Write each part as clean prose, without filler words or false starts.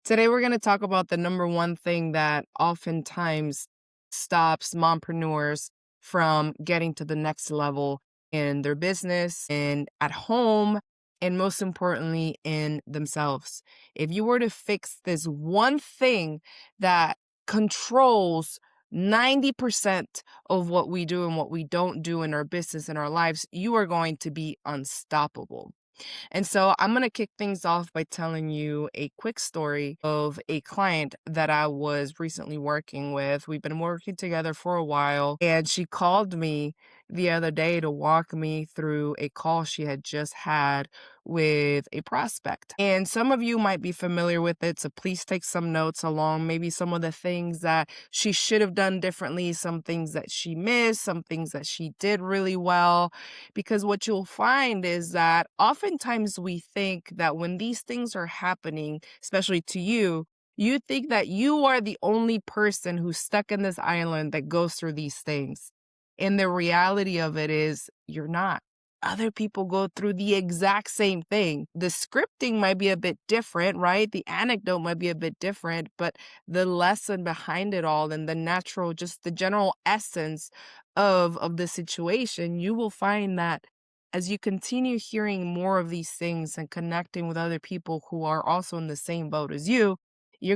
Today, we're going to talk about the number one thing that oftentimes stops mompreneurs from getting to the next level in their business and at home, and most importantly, in themselves. If you were to fix this one thing that controls 90% of what we do and what we don't do in our business and our lives, you are going to be unstoppable. And so I'm going to kick things off by telling you a quick story of a client that I was recently working with. We've been working together for a while, and she called me the other day to walk me through a call she had just had with a prospect. And some of you might be familiar with it, so please take some notes along, maybe some of the things that she should have done differently, some things that she missed, some things that she did really well, because what you'll find is that oftentimes we think that when these things are happening, especially to you, you think that you are the only person who's stuck in this island that goes through these things. And the reality of it is, you're not. Other people go through the exact same thing. The scripting might be a bit different, right? The anecdote might be a bit different, but the lesson behind it all and the natural, just the general essence of the situation, you will find that as you continue hearing more of these things and connecting with other people who are also in the same boat as you're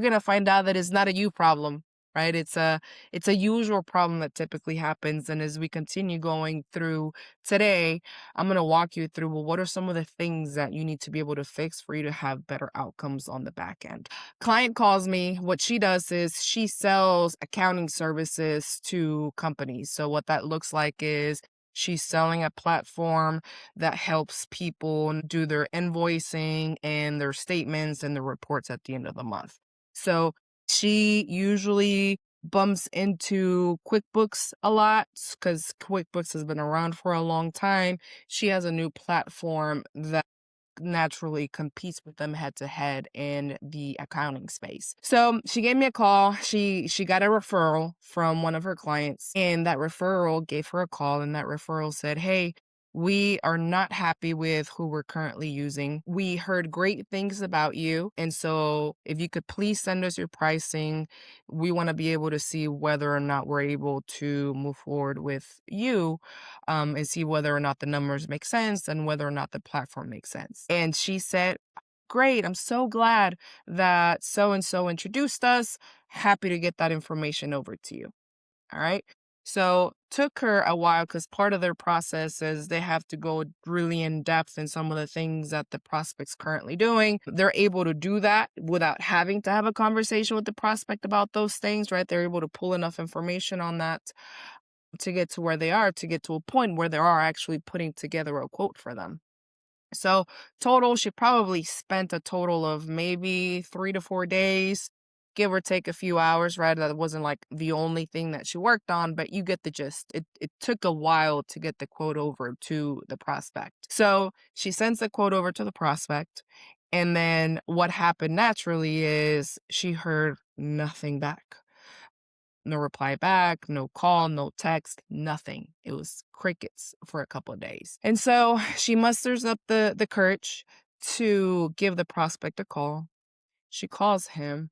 gonna find out that it's not a you problem, right? It's a usual problem that typically happens. And as we continue going through today, I'm gonna walk you through, well, what are some of the things that you need to be able to fix for you to have better outcomes on the back end? Client calls me. What she does is she sells accounting services to companies. So what that looks like is she's selling a platform that helps people do their invoicing and their statements and the reports at the end of the month. So she usually bumps into QuickBooks a lot because QuickBooks has been around for a long time. She has a new platform that naturally competes with them head to head in the accounting space. So she gave me a call. She got a referral from one of her clients, and that referral gave her a call, and that referral said, "Hey, we are not happy with who we're currently using. We heard great things about you. And so if you could please send us your pricing, we want to be able to see whether or not we're able to move forward with you, and see whether or not the numbers make sense and whether or not the platform makes sense." And she said, "Great, I'm so glad that so and so introduced us. Happy to get that information over to you." All right. So took her a while because part of their process is they have to go really in depth in some of the things that the prospect's currently doing. They're able to do that without having to have a conversation with the prospect about those things, right? They're able to pull enough information on that to get to where they are, to get to a point where they are actually putting together a quote for them. So total, she probably spent a total of maybe 3 to 4 days, give or take a few hours, right? That wasn't like the only thing that she worked on, but you get the gist. It took a while to get the quote over to the prospect. So she sends the quote over to the prospect. And then what happened naturally is she heard nothing back. No reply back, no call, no text, nothing. It was crickets for a couple of days. And so she musters up the courage to give the prospect a call. She calls him,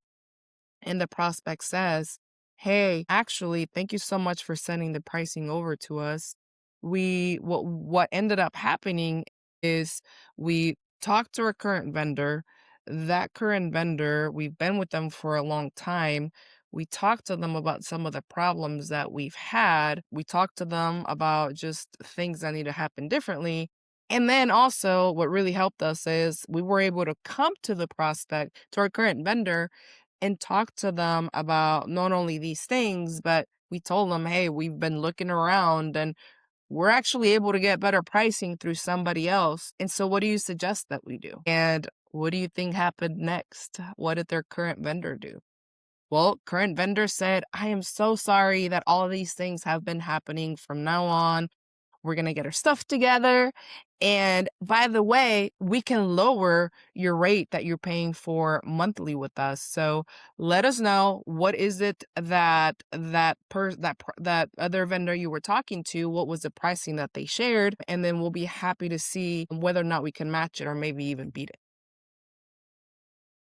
and the prospect says, "Hey, actually, thank you so much for sending the pricing over to us. What ended up happening is we talked to our current vendor. That current vendor, we've been with them for a long time. We talked to them about some of the problems that we've had. We talked to them about just things that need to happen differently. And then also, what really helped us is we were able to come to the prospect, to our current vendor, and talk to them about not only these things, but we told them, hey, we've been looking around and we're actually able to get better pricing through somebody else. And so what do you suggest that we do?" And what do you think happened next? What did their current vendor do? Well, current vendor said, "I am so sorry that all of these things have been happening from now on. We're going to get our stuff together. And by the way, we can lower your rate that you're paying for monthly with us. So let us know, what is it that other vendor you were talking to, what was the pricing that they shared, and then we'll be happy to see whether or not we can match it or maybe even beat it."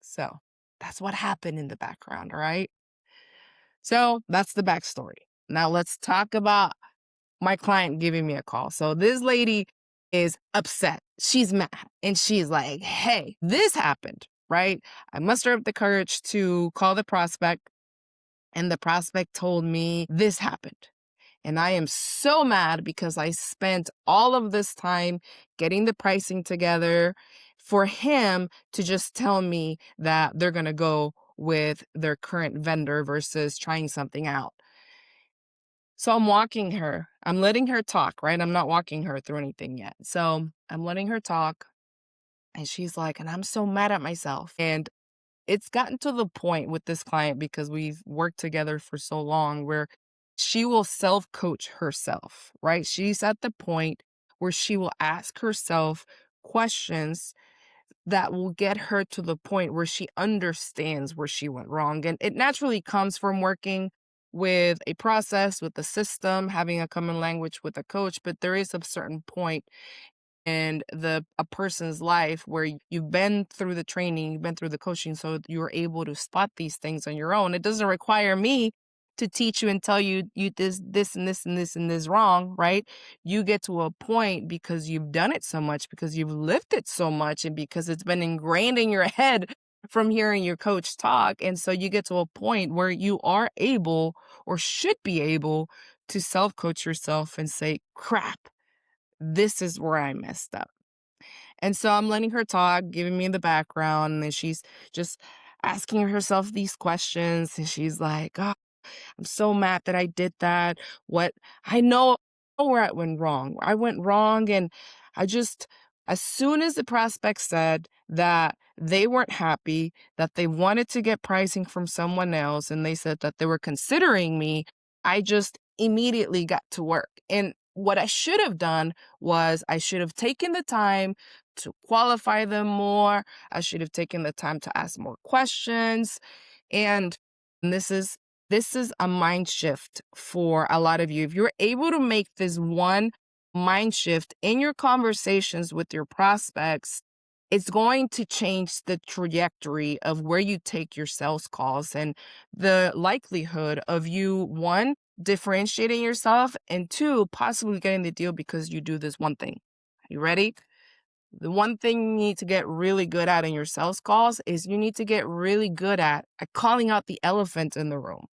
So That's what happened in the background, all right? So that's the backstory. Now let's talk about my client giving me a call. So this lady is upset. She's mad. And she's like, hey, this happened, right? I muster up the courage to call the prospect, and the prospect told me this happened. And I am so mad because I spent all of this time getting the pricing together for him to just tell me that they're going to go with their current vendor versus trying something out. So I'm walking her. I'm letting her talk, right? I'm not walking her through anything yet. So I'm letting her talk. And she's like, and I'm so mad at myself. And it's gotten to the point with this client because we've worked together for so long where she will self coach herself, right? She's at the point where she will ask herself questions that will get her to the point where she understands where she went wrong. And it naturally comes from working with a process, with a system, having a common language with a coach. But there is a certain point and a person's life where you've been through the training, you've been through the coaching, so you're able to spot these things on your own. It doesn't require me to teach you and tell you this and this and this and this wrong, right? You get to a point because you've done it so much, because you've lived it so much, and because it's been ingrained in your head from hearing your coach talk. And so you get to a point where you are able, or should be able, to self-coach yourself and say, crap, this is where I messed up. And so I'm letting her talk, giving me the background, and then she's just asking herself these questions. And she's like, oh, I'm so mad that I did that. What I know where I went wrong. I went wrong. And I just, as soon as the prospect said that they weren't happy, that they wanted to get pricing from someone else, and they said that they were considering me, I just immediately got to work. And what I should have done was I should have taken the time to qualify them more. I should have taken the time to ask more questions. And this is a mind shift for a lot of you. If you're able to make this one mind shift in your conversations with your prospects, it's going to change the trajectory of where you take your sales calls and the likelihood of you, one, differentiating yourself, and two, possibly getting the deal because you do this one thing. You ready? The one thing you need to get really good at in your sales calls is you need to get really good at calling out the elephant in the room.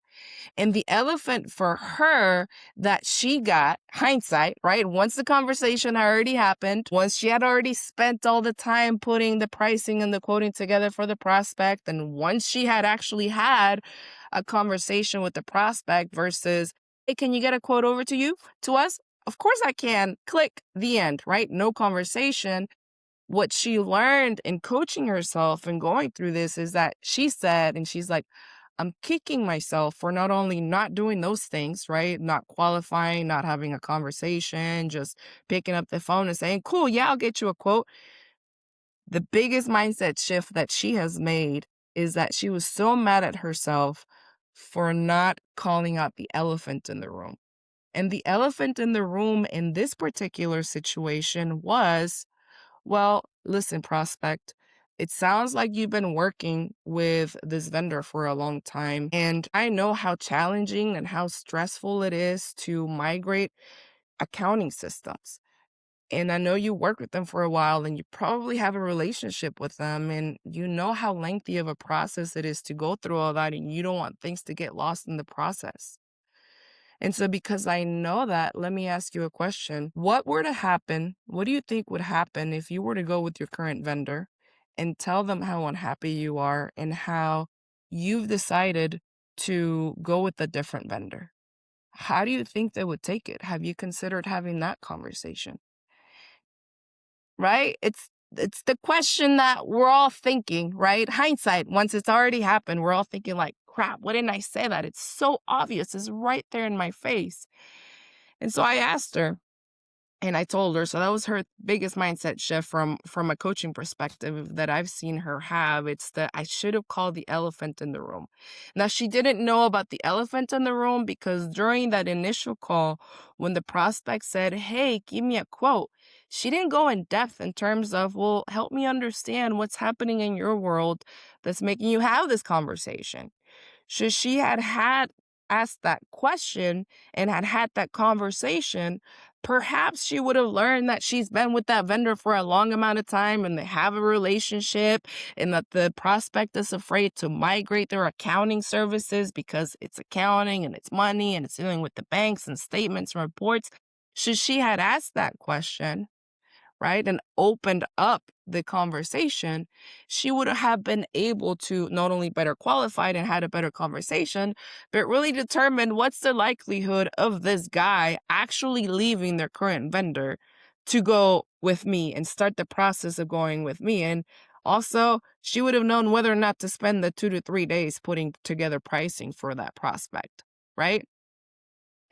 And the elephant for her that she got, hindsight, right? Once the conversation had already happened, once she had already spent all the time putting the pricing and the quoting together for the prospect, and once she had actually had a conversation with the prospect versus, hey, can you get a quote over to us? Of course I can. Click, the end, right? No conversation. What she learned in coaching herself and going through this is that she said, and she's like, I'm kicking myself for not only not doing those things, right? Not qualifying, not having a conversation, just picking up the phone and saying, cool, yeah, I'll get you a quote. The biggest mindset shift that she has made is that she was so mad at herself for not calling out the elephant in the room. And the elephant in the room in this particular situation was, well, listen, prospect, it sounds like you've been working with this vendor for a long time. And I know how challenging and how stressful it is to migrate accounting systems. And I know you worked with them for a while and you probably have a relationship with them. And you know how lengthy of a process it is to go through all that. And you don't want things to get lost in the process. And so, because I know that, let me ask you a question. What were to happen? What do you think would happen if you were to go with your current vendor and tell them how unhappy you are and how you've decided to go with a different vendor? How do you think they would take it? Have you considered having that conversation? Right? It's the question that we're all thinking, right? Hindsight, once it's already happened, we're all thinking like, crap, why didn't I say that? It's so obvious. It's right there in my face. And so I asked her and I told her, so that was her biggest mindset shift from a coaching perspective that I've seen her have. It's that I should have called the elephant in the room. Now, she didn't know about the elephant in the room because during that initial call, when the prospect said, hey, give me a quote, she didn't go in depth in terms of, well, help me understand what's happening in your world that's making you have this conversation. Should she had asked that question and had that conversation, perhaps she would have learned that she's been with that vendor for a long amount of time and they have a relationship, and that the prospect is afraid to migrate their accounting services because it's accounting and it's money and it's dealing with the banks and statements and reports. Should she had asked that question, right, and opened up the conversation, she would have been able to not only better qualified and had a better conversation, but really determine what's the likelihood of this guy actually leaving their current vendor to go with me and start the process of going with me. And also, she would have known whether or not to spend the 2 to 3 days putting together pricing for that prospect, right?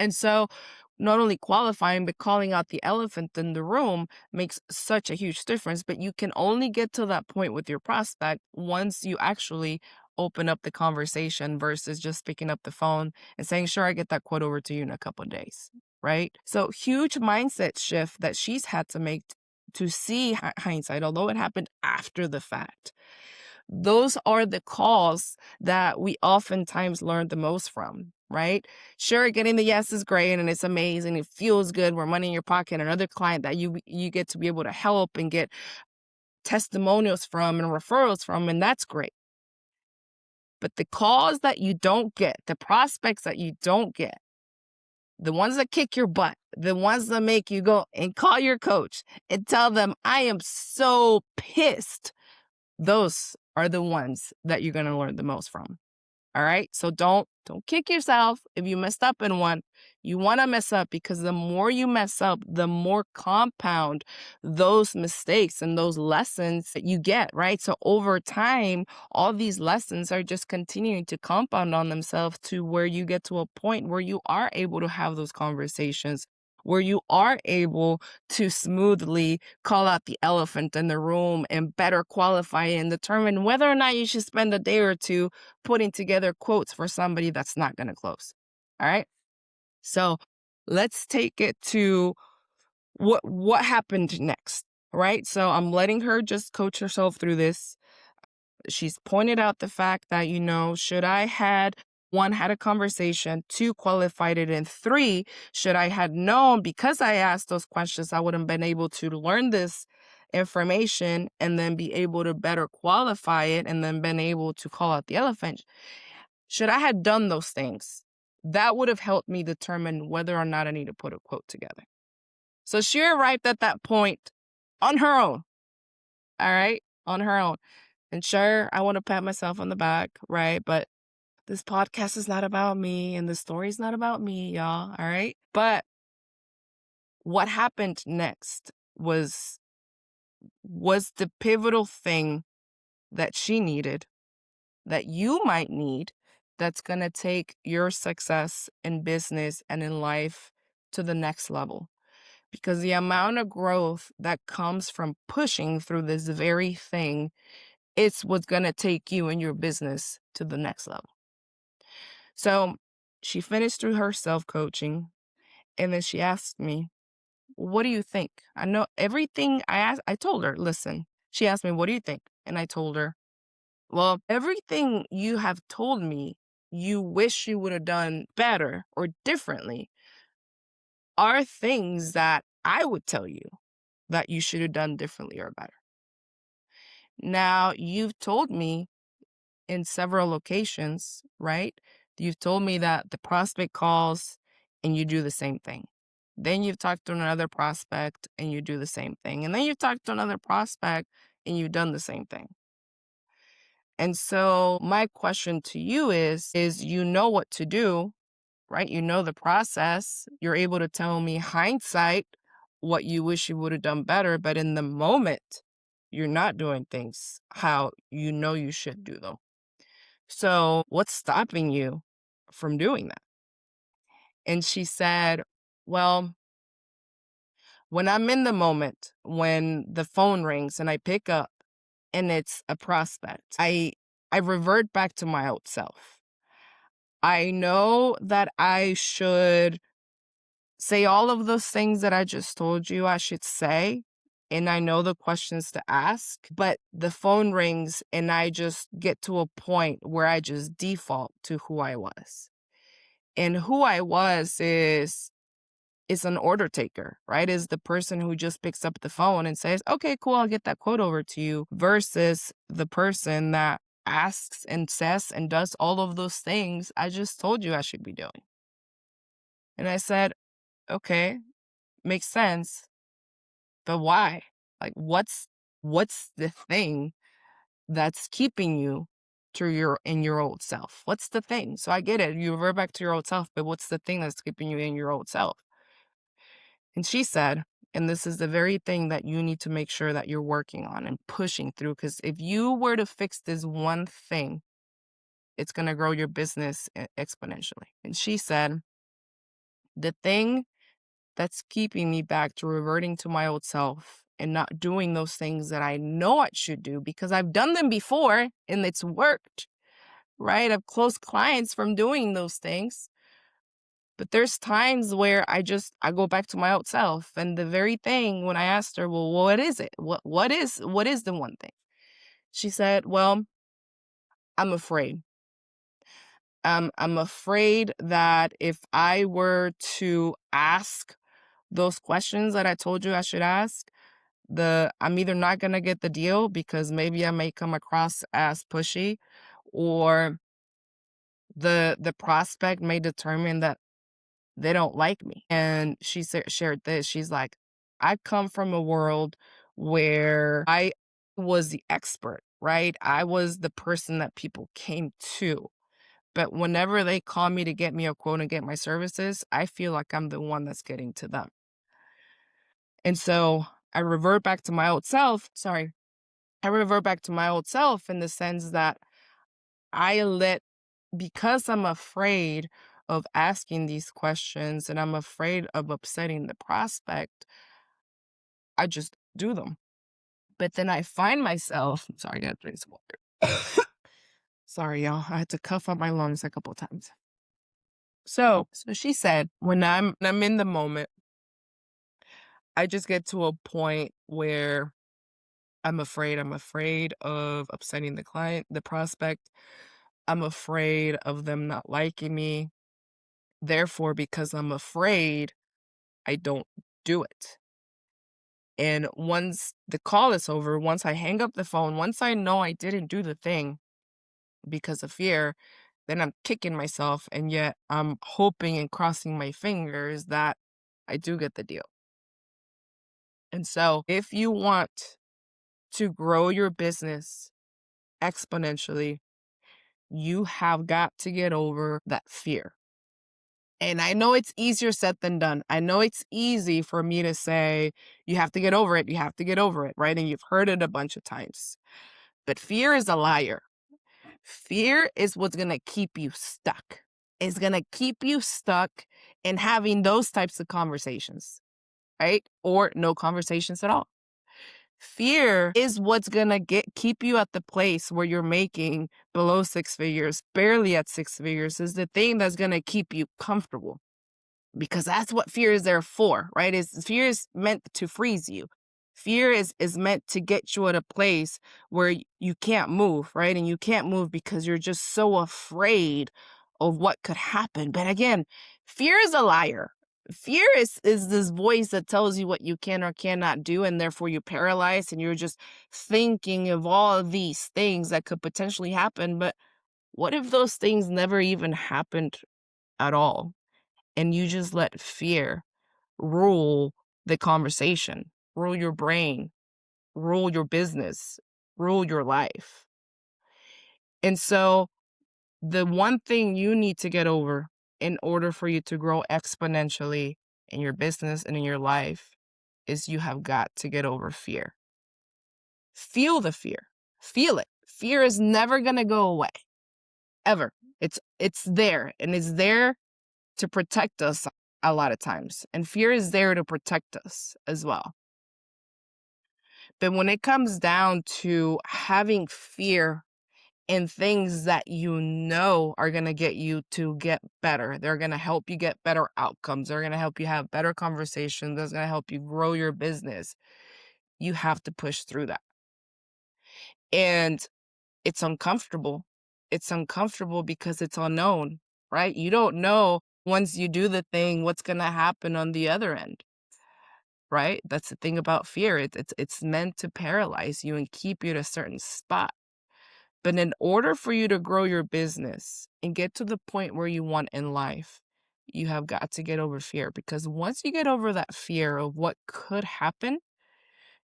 And so, not only qualifying, but calling out the elephant in the room makes such a huge difference. But you can only get to that point with your prospect once you actually open up the conversation versus just picking up the phone and saying, sure, I get that quote over to you in a couple of days, right? So, huge mindset shift that she's had to make to see hindsight, although it happened after the fact. Those are the calls that we oftentimes learn the most from, right? Sure, getting the yes is great and it's amazing. It feels good. We're money in your pocket. Another client that you get to be able to help and get testimonials from and referrals from, and that's great. But the calls that you don't get, the prospects that you don't get, the ones that kick your butt, the ones that make you go and call your coach and tell them, I am so pissed, those are the ones that you're going to learn the most from. All right. So don't kick yourself if you messed up in one. You want to mess up, because the more you mess up, the more compound those mistakes and those lessons that you get, right? So over time, all these lessons are just continuing to compound on themselves to where you get to a point where you are able to have those conversations, where you are able to smoothly call out the elephant in the room and better qualify and determine whether or not you should spend a day or two putting together quotes for somebody that's not going to close. All right. So let's take it to what happened next. Right. So I'm letting her just coach herself through this. She's pointed out the fact that, should I had a conversation, 2, qualified it, and 3, should I had known, because I asked those questions, I would have been able to learn this information and then be able to better qualify it and then been able to call out the elephant. Should I had done those things, that would have helped me determine whether or not I need to put a quote together. So she arrived at that point on her own. All right. On her own. And sure, I want to pat myself on the back, right? But this podcast is not about me and the story's not about me, y'all. All right. But what happened next was the pivotal thing that she needed, that you might need, that's going to take your success in business and in life to the next level. Because the amount of growth that comes from pushing through this very thing, it's what's going to take you and your business to the next level. So she finished through her self-coaching, and then she asked me, what do you think? I know everything I told her, listen, she asked me, what do you think? And I told her, well, everything you have told me you wish you would have done better or differently are things that I would tell you that you should have done differently or better. Now, you've told me in several locations, right? You've told me that the prospect calls and you do the same thing. Then you've talked to another prospect and you do the same thing. And then you've talked to another prospect and you've done the same thing. And so my question to you is you know what to do, right? You know the process. You're able to tell me hindsight what you wish you would have done better, but in the moment, you're not doing things how you know you should do them. So what's stopping you from doing that? And she said, well, when I'm in the moment, when the phone rings and I pick up and it's a prospect, I revert back to my old self. I know that I should say all of those things that I just told you I should say, and I know the questions to ask, but the phone rings and I just get to a point where I just default to who I was. And who I was is an order taker, right? Is the person who just picks up the phone and says, "Okay, cool, I'll get that quote over to you," versus the person that asks and says and does all of those things I just told you I should be doing. And I said, "Okay, makes sense, but why? Like what's the thing that's keeping you to your in your old self? What's the thing?" So I get it. You revert back to your old self, but what's the thing that's keeping you in your old self? And she said, and this is the very thing that you need to make sure that you're working on and pushing through, because if you were to fix this one thing, it's going to grow your business exponentially. And she said, the thing that's keeping me back to reverting to my old self and not doing those things that I know I should do because I've done them before and it's worked, right? I've closed clients from doing those things. But there's times where I go back to my old self. And the very thing when I asked her, well, what is it? What is the one thing? She said, well, I'm afraid. I'm afraid that if I were to ask those questions that I told you I should ask, I'm either not gonna get the deal because maybe I may come across as pushy, or the prospect may determine that they don't like me. And she shared this. She's like, I come from a world where I was the expert, right? I was the person that people came to. But whenever they call me to get me a quote and get my services, I feel like I'm the one that's getting to them. And so I revert back to my old self. Sorry. I revert back to my old self in the sense that I let, because I'm afraid of asking these questions and I'm afraid of upsetting the prospect, I just do them. But then I find myself, sorry, I gotta drink some water. Sorry, y'all. I had to cough up my lungs a couple times. So she said, when I'm in the moment, I just get to a point where I'm afraid. I'm afraid of upsetting the client, the prospect. I'm afraid of them not liking me. Therefore, because I'm afraid, I don't do it. And once the call is over, once I hang up the phone, once I know I didn't do the thing because of fear, then I'm kicking myself. And yet I'm hoping and crossing my fingers that I do get the deal. And so if you want to grow your business exponentially, you have got to get over that fear. And I know it's easier said than done. I know it's easy for me to say, you have to get over it. You have to get over it, right? And you've heard it a bunch of times. But fear is a liar. Fear is what's going to keep you stuck. It's going to keep you stuck in having those types of conversations, right? Or no conversations at all. Fear is what's going to keep you at the place where you're making below six figures, barely at six figures, is the thing that's going to keep you comfortable. Because that's what fear is there for, right? Fear is meant to freeze you. Fear is meant to get you at a place where you can't move, right? And you can't move because you're just so afraid of what could happen. But again, fear is a liar. Fear is this voice that tells you what you can or cannot do, and therefore you're paralyzed and you're just thinking of all of these things that could potentially happen. But what if those things never even happened at all? And you just let fear rule the conversation, rule your brain, rule your business, rule your life. And so the one thing you need to get over in order for you to grow exponentially in your business and in your life is you have got to get over fear. Feel the fear. Feel it. Fear is never going to go away. Ever. It's there, and it's there to protect us a lot of times. And fear is there to protect us as well. But when it comes down to having fear in things that you know are going to get you to get better, they're going to help you get better outcomes, they're going to help you have better conversations, that's going to help you grow your business, You have to push through that. And it's uncomfortable. It's uncomfortable because it's unknown, right? You don't know once you do the thing what's going to happen on the other end, right? That's the thing about fear. It's meant to paralyze you and keep you at a certain spot. But in order for you to grow your business and get to the point where you want in life, you have got to get over fear, because once you get over that fear of what could happen,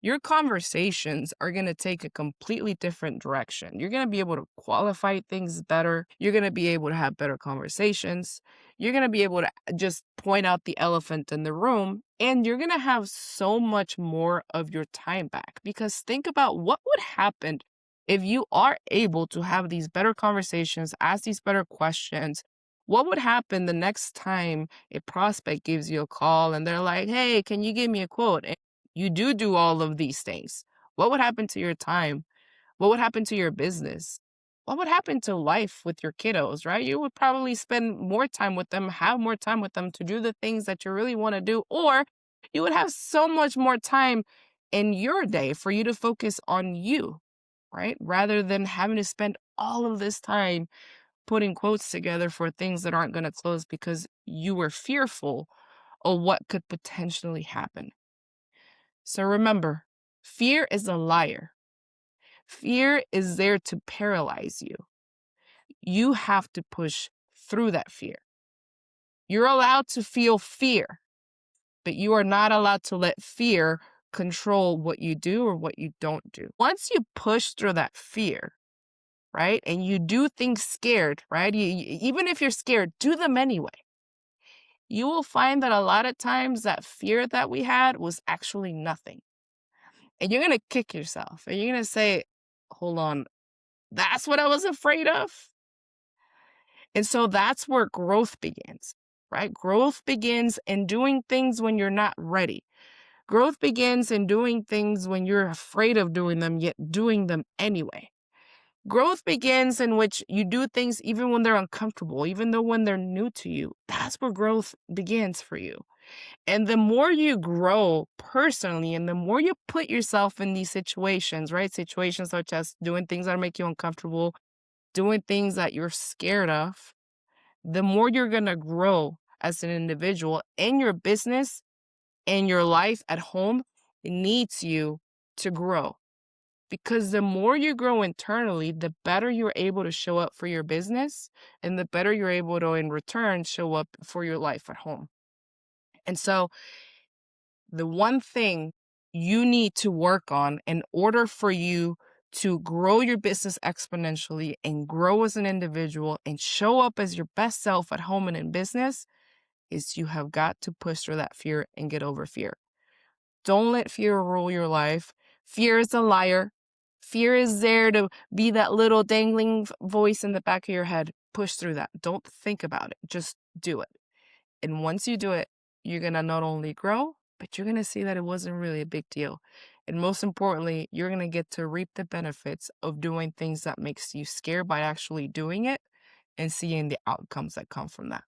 your conversations are going to take a completely different direction. You're going to be able to qualify things better. You're going to be able to have better conversations. You're going to be able to just point out the elephant in the room, and you're going to have so much more of your time back. Because think about what would happen if you are able to have these better conversations, ask these better questions. What would happen the next time a prospect gives you a call and they're like, "Hey, can you give me a quote?" You do all of these things. What would happen to your time? What would happen to your business? What would happen to life with your kiddos, right? You would probably spend more time with them, have more time with them to do the things that you really want to do, or you would have so much more time in your day for you to focus on you, right? Rather than having to spend all of this time putting quotes together for things that aren't going to close because you were fearful of what could potentially happen. So remember, fear is a liar. Fear is there to paralyze you. You have to push through that fear. You're allowed to feel fear, but you are not allowed to let fear control what you do or what you don't do. Once you push through that fear, right, and you do things scared, right, even if you're scared, do them anyway. You will find that a lot of times that fear that we had was actually nothing. And you're going to kick yourself and you're going to say, hold on, that's what I was afraid of. And so that's where growth begins, right? Growth begins in doing things when you're not ready. Growth begins in doing things when you're afraid of doing them, yet doing them anyway. Growth begins in which you do things even when they're uncomfortable, even though when they're new to you. That's where growth begins for you. And the more you grow personally and the more you put yourself in these situations, right? Situations such as doing things that make you uncomfortable, doing things that you're scared of, the more you're going to grow as an individual, and your business and your life at home needs you to grow. Because the more you grow internally, the better you're able to show up for your business and the better you're able to, in return, show up for your life at home. And so the one thing you need to work on in order for you to grow your business exponentially and grow as an individual and show up as your best self at home and in business is you have got to push through that fear and get over fear. Don't let fear rule your life. Fear is a liar. Fear is there to be that little dangling voice in the back of your head. Push through that. Don't think about it. Just do it. And once you do it, you're going to not only grow, but you're going to see that it wasn't really a big deal. And most importantly, you're going to get to reap the benefits of doing things that makes you scared by actually doing it and seeing the outcomes that come from that.